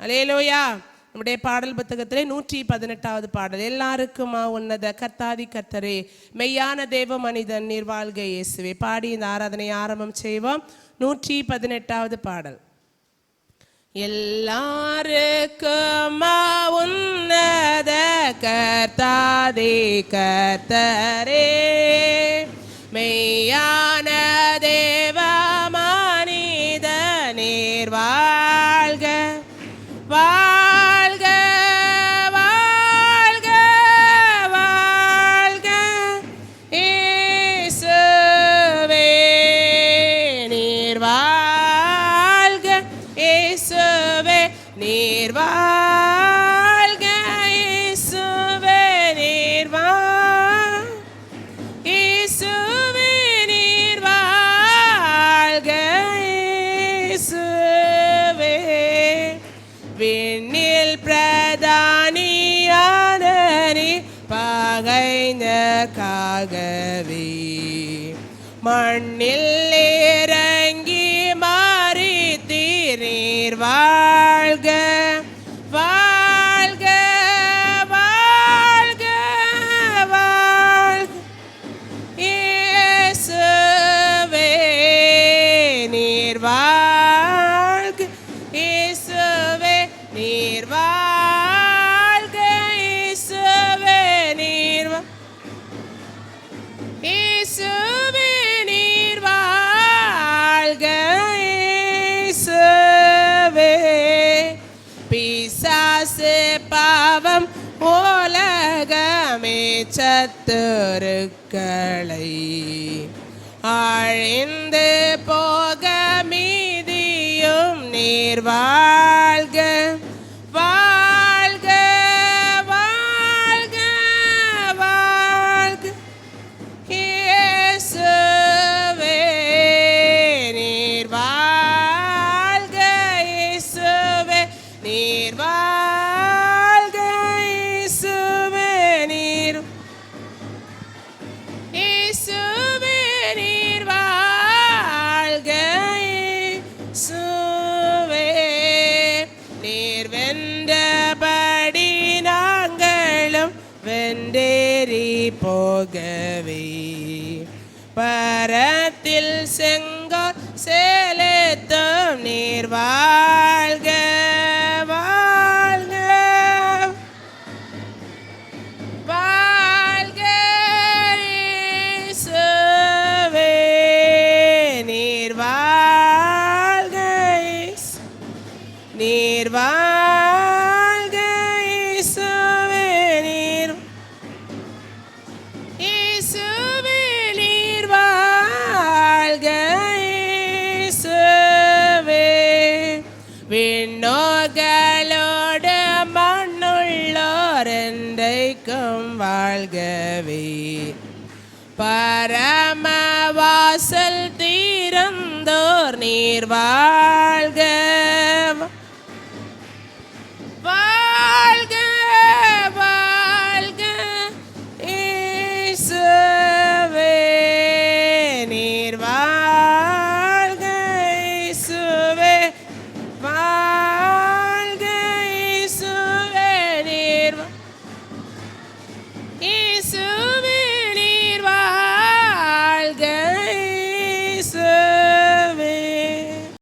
அல்லேலூயா. நம்முடைய பாடல் புத்தகத்திலே 118வது பாடல். எல்லாருக்குமா உன்னத கர்த்தாதி கர்த்தரே மெய்யான தேவ மனிதன் நீர் வாழ்க இயேசுவே. பாடி இந்த ஆராதனை ஆரம்பம் செய்வோம். 118வது பாடல். எல்லாருக்குமா உன்னத கர்த்தாதி கர்த்தரே மெய்யான தேவ மனித நீர் வாழ்க வாழ்க வாழ்க வாழ்க இயேசுவே நீர் வாழ்க இயேசுவே நீர் வாழ்க இயேசுவே நீர் இயேசுவே நீர் வாழ்க இயேசுவே. விண்ணில் பிரதானியான நீர் பகைந்த காகவே மண்ணில் இறங்கி மரித்தீர் நீர் வாழ்க வாழ்க வாழ்க வாழ்க இயேசுவே நீர் வாழ்க இயேசுவே நீர் வாழ்க இயேசுவே நீர் இயேசுவே நீர் வாழ்க இயேசுவே. பிசாசு பாவம் உலகமே சத்துருக்களை அழிந்து போக மீதியும் நீர் வாழ்க வாழ்க வாழ்க வாழ்க இயேசுவே நீர் வாழ்க இயேசுவே நீர் வாழ்க இயேசுவே நீர் இயேசுவே நீர் வாழ்க இயேசுவே. நீர் வென்றபடி நாங்களும் வென்றேறி போகவே பரத்தில் செங்கோல் செலுத்தும் நீர் வாழ்க வாழ்க வாழ்க இயேசுவே நீர் வாழ்க நீர் வாழ்க இயேசுவே நீர் இயேசுவே நீர் வாழ்க இயேசுவே. விண்ணோர்களோடு மண்ணுள்ளோர் என்றைக்கும் வாழ்கவே பரம வாசல் தீரந்தோர் நீர் வாழ்க